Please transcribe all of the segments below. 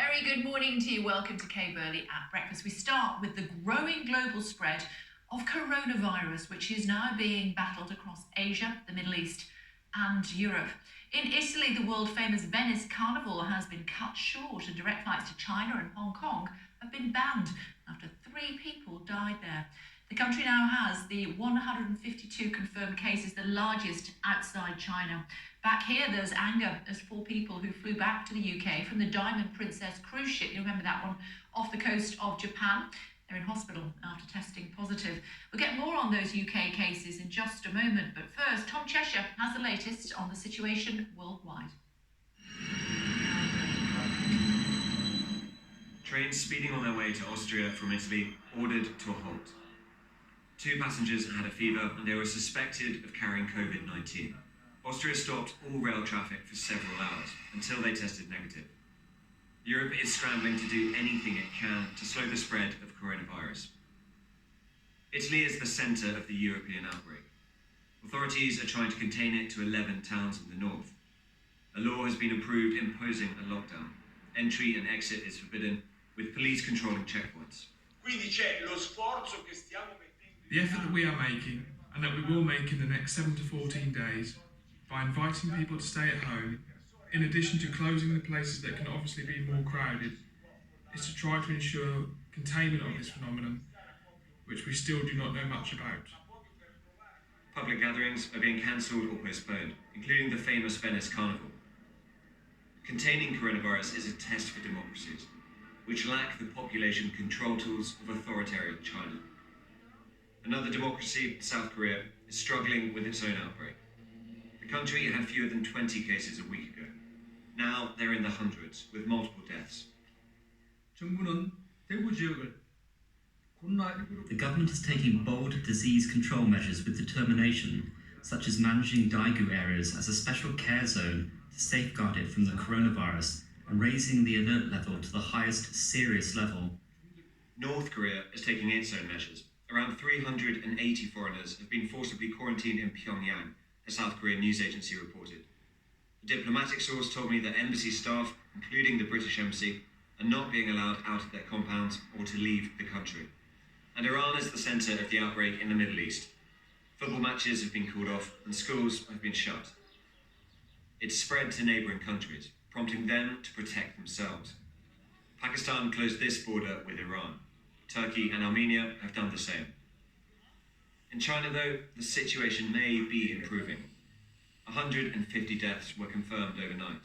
Very good morning to you. Welcome to Kay Burleigh at Breakfast. We start with the growing global spread of coronavirus, which is now being battled across Asia, the Middle East and Europe. In Italy, the world-famous Venice Carnival has been cut short and direct flights to China and Hong Kong have been banned after 3 people died there. The country now has the 152 confirmed cases, the largest outside China. Back here, there's anger as 4 people who flew back to the UK from the Diamond Princess cruise ship, you remember that one, off the coast of Japan. They're in hospital after testing positive. We'll get more on those UK cases in just a moment, but first, Tom Cheshire has the latest on the situation worldwide. Trains speeding on their way to Austria from Italy ordered to a halt. 2 passengers had a fever and they were suspected of carrying COVID-19. Austria stopped all rail traffic for several hours until they tested negative. Europe is scrambling to do anything it can to slow the spread of coronavirus. Italy is the centre of the European outbreak. Authorities are trying to contain it to 11 towns in the north. A law has been approved imposing a lockdown. Entry and exit is forbidden, with police controlling checkpoints. The effort that we are making, and that we will make in the next 7 to 14 days, by inviting people to stay at home, in addition to closing the places that can obviously be more crowded, is to try to ensure containment of this phenomenon, which we still do not know much about. Public gatherings are being cancelled or postponed, including the famous Venice Carnival. Containing coronavirus is a test for democracies, which lack the population control tools of authoritarian China. Another democracy, South Korea, is struggling with its own outbreak. The country had fewer than 20 cases a week ago. Now they're in the hundreds, with multiple deaths. The government is taking bold disease control measures with determination, such as managing Daegu areas as a special care zone to safeguard it from the coronavirus and raising the alert level to the highest serious level. North Korea is taking its own measures. Around 380 foreigners have been forcibly quarantined in Pyongyang, a South Korean news agency reported. A diplomatic source told me that embassy staff, including the British embassy, are not being allowed out of their compounds or to leave the country. And Iran is the centre of the outbreak in the Middle East. Football matches have been called off and schools have been shut. It's spread to neighbouring countries, prompting them to protect themselves. Pakistan closed this border with Iran. Turkey and Armenia have done the same. In China, though, the situation may be improving. 150 deaths were confirmed overnight.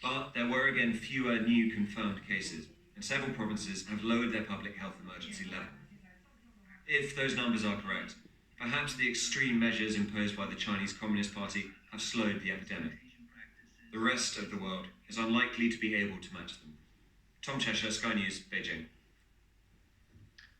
But there were again fewer new confirmed cases, and several provinces have lowered their public health emergency level. If those numbers are correct, perhaps the extreme measures imposed by the Chinese Communist Party have slowed the epidemic. The rest of the world is unlikely to be able to match them. Tom Cheshire, Sky News, Beijing.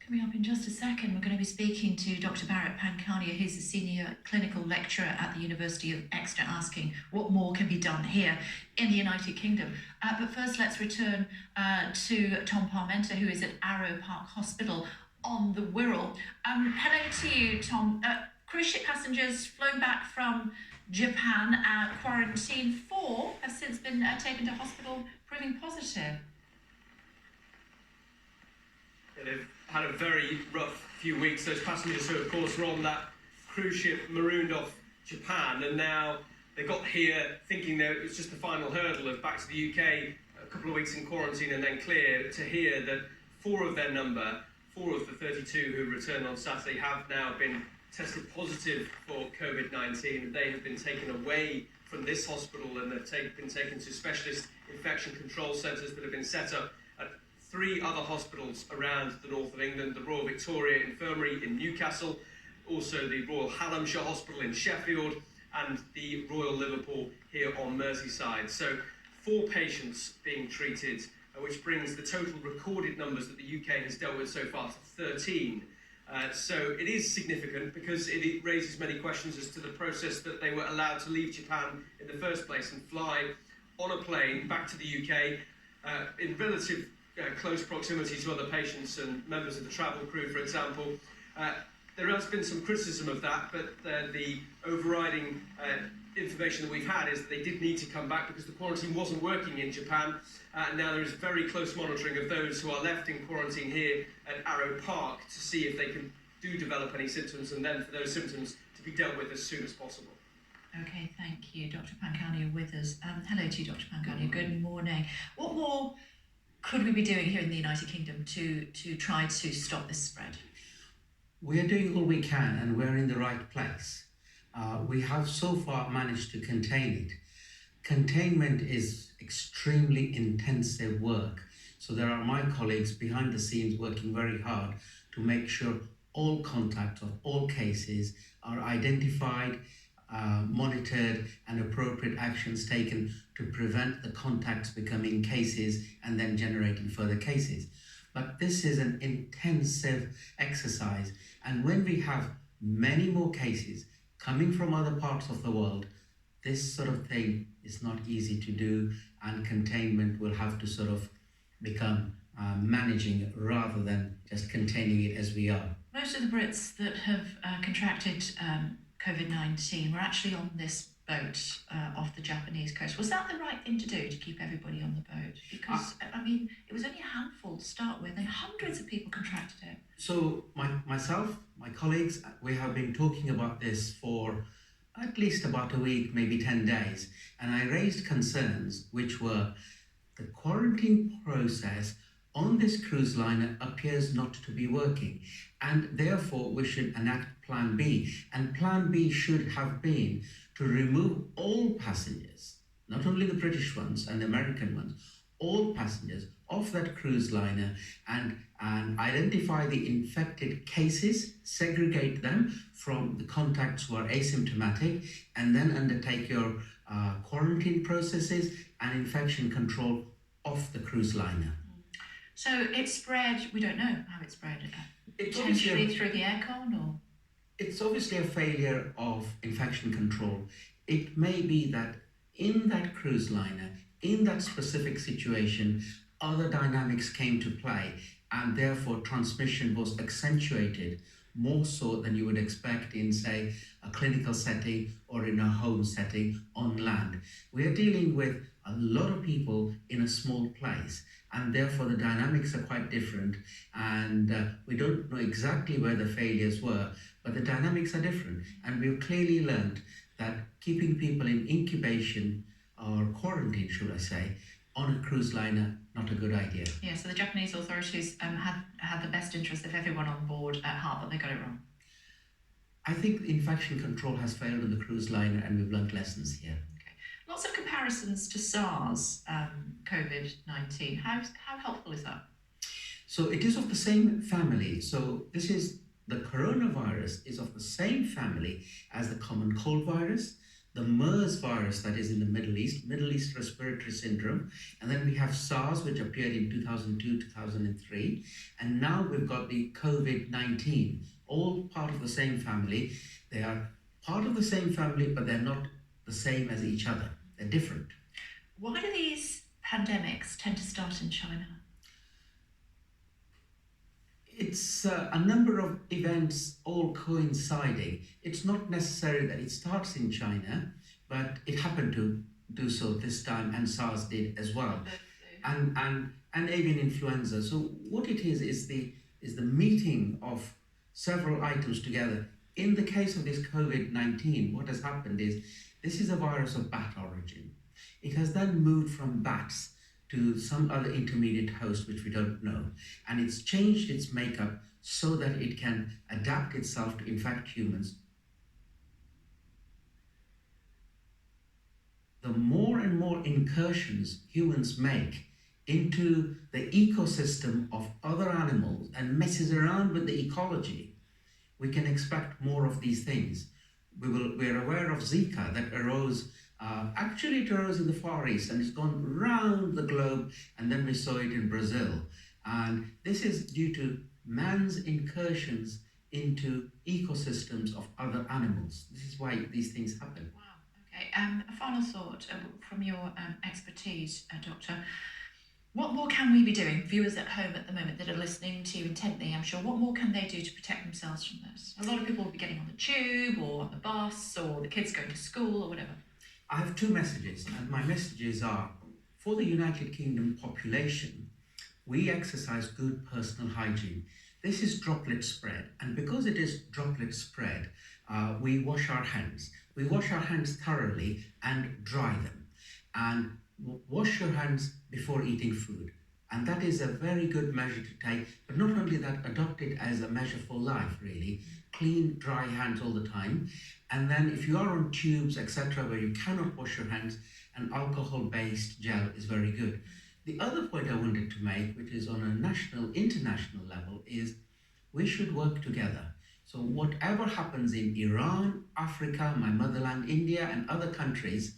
Coming up in just a second, we're going to be speaking to Dr. Bharat Pankania, who's a senior clinical lecturer at the University of Exeter, asking what more can be done here in the United Kingdom. But first, let's return to Tom Parmenter, who is at Arrow Park Hospital on the Wirral. Hello to you, Tom. Cruise ship passengers flown back from Japan, quarantine. 4 have since been taken to hospital, proving positive. They've had a very rough few weeks. Those passengers who, of course, were on that cruise ship marooned off Japan, and now they got here thinking that it was just the final hurdle of back to the UK, a couple of weeks in quarantine and then clear, to hear that 4 of their number, 4 of the 32 who returned on Saturday, have now been tested positive for COVID-19. They have been taken away from this hospital and they've been taken to specialist infection control centres that have been set up at 3 other hospitals around the north of England, the Royal Victoria Infirmary in Newcastle, also the Royal Hallamshire Hospital in Sheffield, and the Royal Liverpool here on Merseyside. So 4 patients being treated, which brings the total recorded numbers that the UK has dealt with so far to 13. So it is significant because it raises many questions as to the process that they were allowed to leave Japan in the first place and fly on a plane back to the UK in relative close proximity to other patients and members of the travel crew, for example. There has been some criticism of that, but the overriding information that we've had is that they did need to come back because the quarantine wasn't working in Japan. And now there is very close monitoring of those who are left in quarantine here at Arrow Park to see if they do develop any symptoms, and then for those symptoms to be dealt with as soon as possible. Okay, thank you. Dr. Pankania with us. Hello to you, Dr. Pankania. Good morning. What more could we be doing here in the United Kingdom to try to stop this spread? We are doing all we can, and we're in the right place. We have so far managed to contain it. Containment is extremely intensive work. So there are my colleagues behind the scenes working very hard to make sure all contacts of all cases are identified, monitored, and appropriate actions taken to prevent the contacts becoming cases and then generating further cases. But this is an intensive exercise, and when we have many more cases coming from other parts of the world, this sort of thing is not easy to do, and containment will have to sort of become managing rather than just containing it as we are. Most of the Brits that have contracted COVID-19 were actually on this boat off the Japanese coast. Was that the right thing to do, to keep everybody on the boat? Because, I mean, it was only a handful to start with, and hundreds of people contracted it. So myself, my colleagues, we have been talking about this for at least about a week, maybe 10 days. And I raised concerns, which were the quarantine process on this cruise liner appears not to be working, and therefore we should enact Plan B. And Plan B should have been to remove all passengers, not only the British ones and the American ones, all passengers off that cruise liner and identify the infected cases, segregate them from the contacts who are asymptomatic, and then undertake your quarantine processes and infection control off the cruise liner. So it spread, we don't know how it spread. It's Potentially through the aircon, or? It's obviously a failure of infection control. It may be that in that cruise liner, in that specific situation, other dynamics came to play, and therefore transmission was accentuated more so than you would expect in, say, a clinical setting or in a home setting on land. We are dealing with a lot of people in a small place, and therefore the dynamics are quite different, and we don't know exactly where the failures were, but the dynamics are different. And we've clearly learned that keeping people in incubation or quarantine, should I say, on a cruise liner, not a good idea. Yeah, so the Japanese authorities had the best interest of everyone on board at heart, but they got it wrong. I think infection control has failed on the cruise liner, and we've learned lessons here. Okay. Lots of comparisons to SARS, COVID-19. How helpful is that? So it is of the same family. So the coronavirus is of the same family as the common cold virus, the MERS virus that is in the Middle East Respiratory Syndrome, and then we have SARS, which appeared in 2002, 2003, and now we've got the COVID-19, all part of the same family. They are part of the same family, but they're not the same as each other. They're different. Why do these pandemics tend to start in China? It's a number of events all coinciding. It's not necessary that it starts in China, but it happened to do so this time, and SARS did as well, and avian influenza. So what it is the meeting of several items together. In the case of this COVID-19, what has happened is this is a virus of bat origin. It has then moved from bats to some other intermediate host which we don't know, and it's changed its makeup so that it can adapt itself to infect humans. The more and more incursions humans make into the ecosystem of other animals and messes around with the ecology, we can expect more of these things. We're aware of Zika that arose. Actually, it arose in the Far East, and it's gone round the globe, and then we saw it in Brazil. And this is due to man's incursions into ecosystems of other animals. This is why these things happen. Wow, okay. A final thought from your expertise, Doctor. What more can we be doing? Viewers at home at the moment that are listening to you intently, I'm sure, what more can they do to protect themselves from this? A lot of people will be getting on the tube or on the bus, or the kids going to school or whatever. I have two messages, and my messages are, for the United Kingdom population, we exercise good personal hygiene. This is droplet spread, and because it is droplet spread, we wash our hands. We wash our hands thoroughly and dry them. And wash your hands before eating food. And that is a very good measure to take, but not only that, adopt it as a measure for life, really. Clean, dry hands all the time. And then if you are on tubes, etc., where you cannot wash your hands, an alcohol-based gel is very good. The other point I wanted to make, which is on a national, international level, is we should work together. So whatever happens in Iran, Africa, my motherland, India, and other countries,